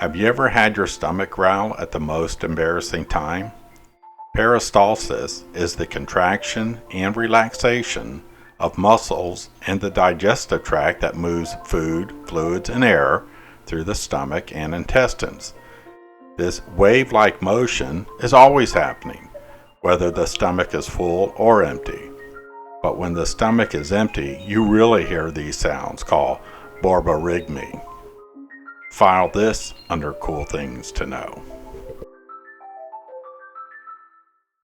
Have you ever had your stomach growl at the most embarrassing time? Peristalsis is the contraction and relaxation of muscles in the digestive tract that moves food, fluids, and air through the stomach and intestines. This wave-like motion is always happening, whether the stomach is full or empty. But when the stomach is empty, you really hear these sounds called borborygmi. File this under cool things to know.